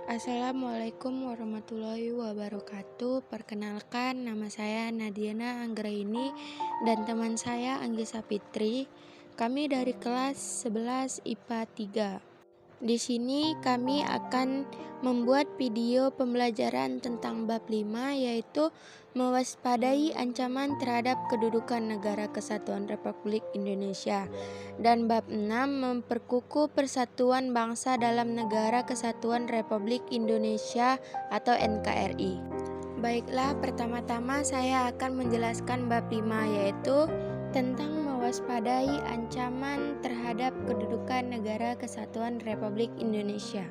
Assalamualaikum warahmatullahi wabarakatuh. Perkenalkan, nama saya Nadiana Anggraini dan teman saya Anggisa Fitri. Kami dari kelas 11 IPA 3. Di sini kami akan membuat video pembelajaran tentang bab 5, yaitu mewaspadai ancaman terhadap kedudukan Negara Kesatuan Republik Indonesia, dan bab 6 memperkukuh persatuan bangsa dalam Negara Kesatuan Republik Indonesia atau NKRI. Baiklah, pertama-tama saya akan menjelaskan bab 5, yaitu tentang mewaspadai ancaman terhadap kedudukan Negara Kesatuan Republik Indonesia.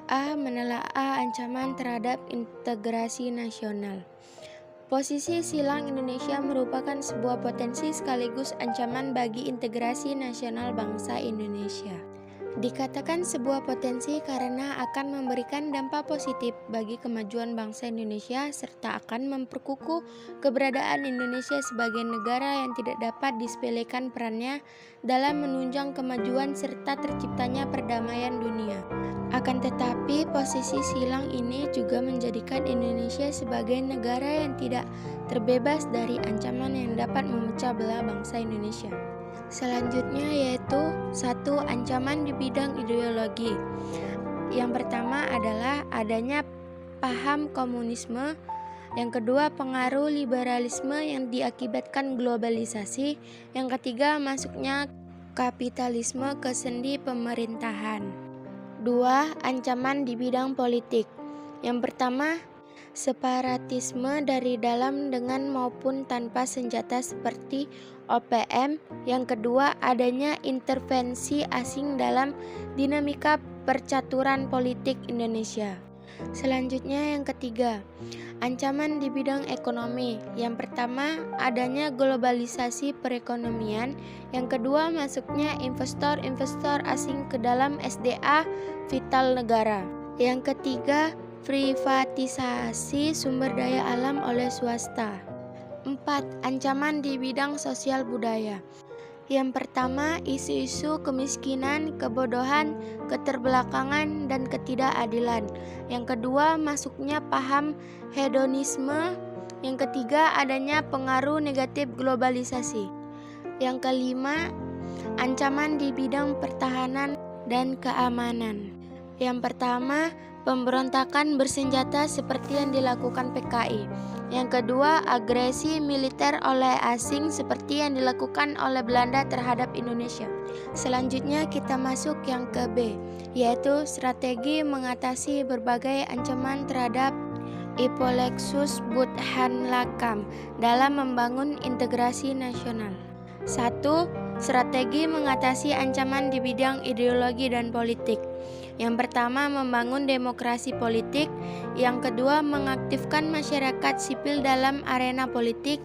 A. Menelaah ancaman terhadap integrasi nasional. Posisi silang Indonesia merupakan sebuah potensi sekaligus ancaman bagi integrasi nasional bangsa Indonesia. Dikatakan sebuah potensi karena akan memberikan dampak positif bagi kemajuan bangsa Indonesia serta akan memperkukuh keberadaan Indonesia sebagai negara yang tidak dapat disepelekan perannya dalam menunjang kemajuan serta terciptanya perdamaian dunia. Akan tetapi, posisi silang ini juga menjadikan Indonesia sebagai negara yang tidak terbebas dari ancaman yang dapat memecah belah bangsa Indonesia. Selanjutnya yaitu 1. Ancaman di bidang ideologi. Yang pertama adalah adanya paham komunisme. Yang kedua, pengaruh liberalisme yang diakibatkan globalisasi. Yang ketiga, masuknya kapitalisme ke sendi pemerintahan. 2. Ancaman di bidang politik. Yang pertama, separatisme dari dalam dengan maupun tanpa senjata seperti OPM. Yang kedua, adanya intervensi asing dalam dinamika percaturan politik Indonesia. Selanjutnya yang ketiga, ancaman di bidang ekonomi. Yang pertama, adanya globalisasi perekonomian. Yang kedua, masuknya investor-investor asing ke dalam SDA vital negara. Yang ketiga, privatisasi sumber daya alam oleh swasta. 4. Ancaman di bidang sosial budaya. Yang pertama, isu-isu kemiskinan, kebodohan, keterbelakangan, dan ketidakadilan. Yang kedua, masuknya paham hedonisme. Yang ketiga, adanya pengaruh negatif globalisasi. Yang kelima, ancaman di bidang pertahanan dan keamanan. Yang pertama, pemberontakan bersenjata seperti yang dilakukan PKI. Yang kedua, agresi militer oleh asing seperti yang dilakukan oleh Belanda terhadap Indonesia. Selanjutnya kita masuk yang ke B, yaitu strategi mengatasi berbagai ancaman terhadap Ipolexus Budhanlakam dalam membangun integrasi nasional. 1. Strategi mengatasi ancaman di bidang ideologi dan politik. Yang pertama, membangun demokrasi politik. Yang kedua, mengaktifkan masyarakat sipil dalam arena politik.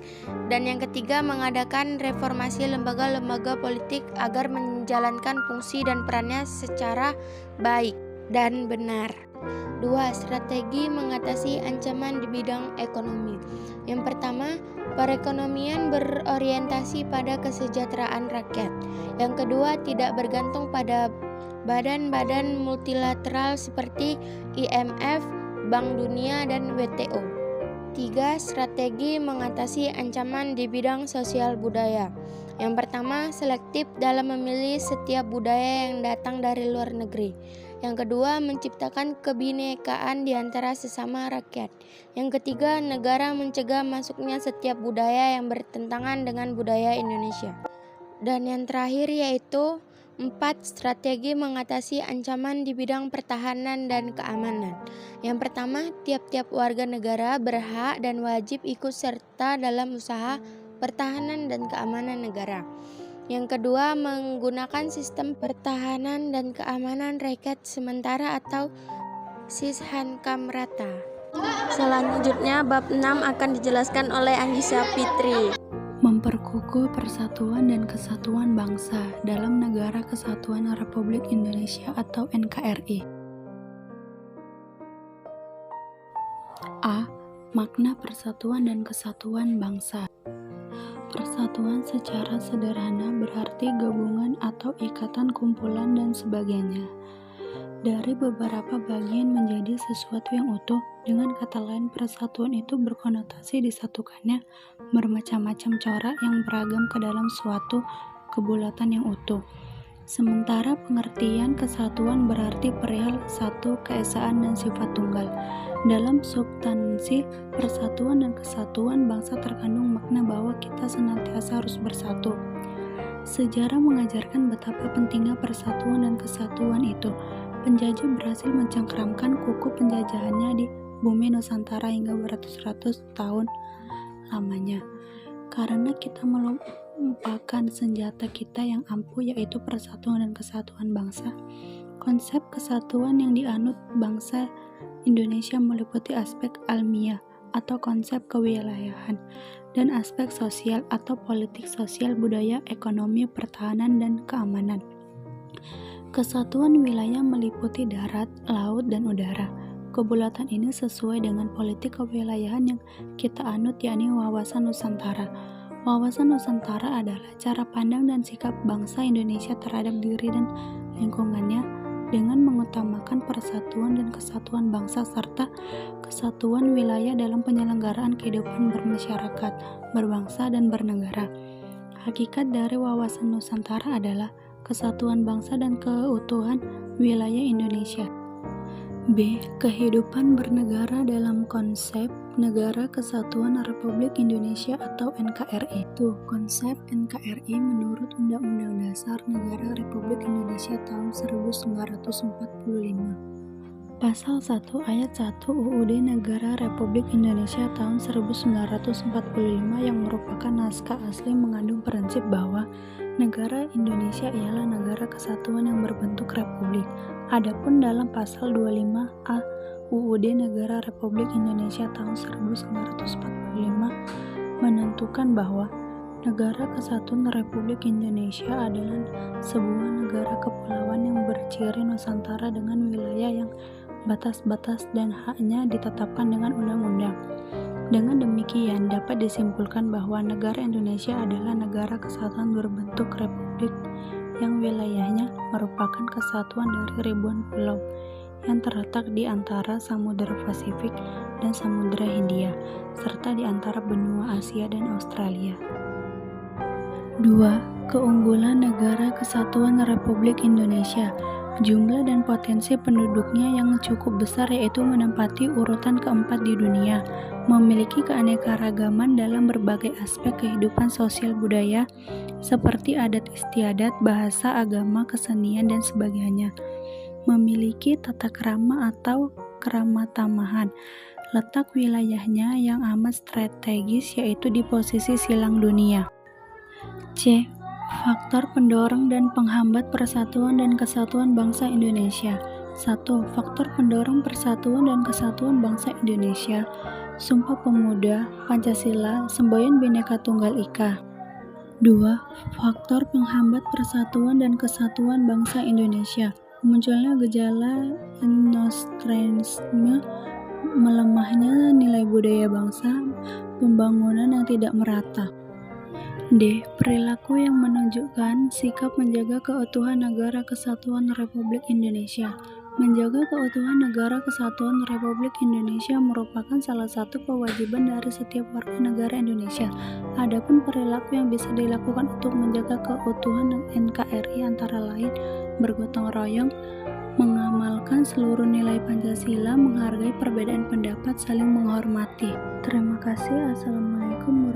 Dan yang ketiga, mengadakan reformasi lembaga-lembaga politik agar menjalankan fungsi dan perannya secara baik dan benar. 2. Strategi mengatasi ancaman di bidang ekonomi. Yang pertama, perekonomian berorientasi pada kesejahteraan rakyat. Yang kedua, tidak bergantung pada badan-badan multilateral seperti IMF, Bank Dunia, dan WTO. 3. Strategi mengatasi ancaman di bidang sosial budaya. Yang pertama, selektif dalam memilih setiap budaya yang datang dari luar negeri. Yang kedua, menciptakan kebinekaan di antara sesama rakyat. Yang ketiga, negara mencegah masuknya setiap budaya yang bertentangan dengan budaya Indonesia. Dan yang terakhir yaitu 4. Strategi mengatasi ancaman di bidang pertahanan dan keamanan. Yang pertama, tiap-tiap warga negara berhak dan wajib ikut serta dalam usaha pertahanan dan keamanan negara. Yang kedua, menggunakan sistem pertahanan dan keamanan rakyat sementara atau Sishankam-Rata. Selanjutnya, bab 6 akan dijelaskan oleh Anggisa Fitri. Memperkukuh persatuan dan kesatuan bangsa dalam Negara Kesatuan Republik Indonesia atau NKRI. A. Makna persatuan dan kesatuan bangsa. Persatuan secara sederhana berarti gabungan atau ikatan kumpulan dan sebagainya. dari beberapa bagian menjadi sesuatu yang utuh. Dengan kata lain, persatuan itu berkonotasi disatukannya bermacam-macam corak yang beragam ke dalam suatu kebulatan yang utuh. Sementara pengertian kesatuan berarti perihal satu keesaan dan sifat tunggal. Dalam substansi persatuan dan kesatuan bangsa terkandung makna bahwa kita senantiasa harus bersatu. Sejarah mengajarkan betapa pentingnya persatuan dan kesatuan itu. Penjajah berhasil mencengkeramkan kuku penjajahannya di bumi Nusantara hingga beratus-ratus tahun lamanya. Karena kita melupakan senjata kita yang ampuh, yaitu persatuan dan kesatuan bangsa. Konsep kesatuan yang dianut bangsa Indonesia meliputi aspek almiah atau konsep kewilayahan dan aspek sosial atau politik sosial, budaya, ekonomi, pertahanan, dan keamanan. Kesatuan wilayah meliputi darat, laut, dan udara. Kebulatan ini sesuai dengan politik kewilayahan yang kita anut, yakni wawasan Nusantara. Wawasan Nusantara adalah cara pandang dan sikap bangsa Indonesia terhadap diri dan lingkungannya dengan mengutamakan persatuan dan kesatuan bangsa serta kesatuan wilayah dalam penyelenggaraan kehidupan bermasyarakat, berbangsa, dan bernegara. Hakikat dari wawasan Nusantara adalah kesatuan bangsa dan keutuhan wilayah Indonesia. B. Kehidupan bernegara dalam konsep Negara Kesatuan Republik Indonesia atau NKRI. Konsep NKRI menurut Undang-Undang Dasar Negara Republik Indonesia tahun 1945. Pasal 1 Ayat 1 UUD Negara Republik Indonesia tahun 1945 yang merupakan naskah asli mengandung prinsip bahwa negara Indonesia ialah negara kesatuan yang berbentuk republik. Adapun dalam pasal 25A UUD Negara Republik Indonesia tahun 1945 menentukan bahwa Negara Kesatuan Republik Indonesia adalah sebuah negara kepulauan yang berciri Nusantara dengan wilayah yang batas-batas dan haknya ditetapkan dengan undang-undang. Dengan demikian, dapat disimpulkan bahwa negara Indonesia adalah negara kesatuan berbentuk republik yang wilayahnya merupakan kesatuan dari ribuan pulau yang terletak di antara Samudra Pasifik dan Samudra Hindia, serta di antara benua Asia dan Australia. 2. Keunggulan Negara Kesatuan Republik Indonesia. Jumlah dan potensi penduduknya yang cukup besar, yaitu menempati urutan keempat di dunia, memiliki keanekaragaman dalam berbagai aspek kehidupan sosial budaya seperti adat istiadat, bahasa, agama, kesenian, dan sebagainya, memiliki tata krama atau krama tamahan. Letak wilayahnya yang amat strategis, yaitu di posisi silang dunia. C. Faktor pendorong dan penghambat persatuan dan kesatuan bangsa Indonesia. 1. Faktor pendorong persatuan dan kesatuan bangsa Indonesia. Sumpah Pemuda, Pancasila, Semboyan Bhinneka Tunggal Ika. 2. Faktor penghambat persatuan dan kesatuan bangsa Indonesia. Munculnya gejala etnosentrisme, melemahnya nilai budaya bangsa, pembangunan yang tidak merata. D. Perilaku yang menunjukkan sikap menjaga keutuhan Negara Kesatuan Republik Indonesia. Menjaga keutuhan Negara Kesatuan Republik Indonesia merupakan salah satu kewajiban dari setiap warga negara Indonesia. Adapun perilaku yang bisa dilakukan untuk menjaga keutuhan NKRI antara lain bergotong royong, mengamalkan seluruh nilai Pancasila, menghargai perbedaan pendapat, saling menghormati. Terima kasih. Assalamualaikum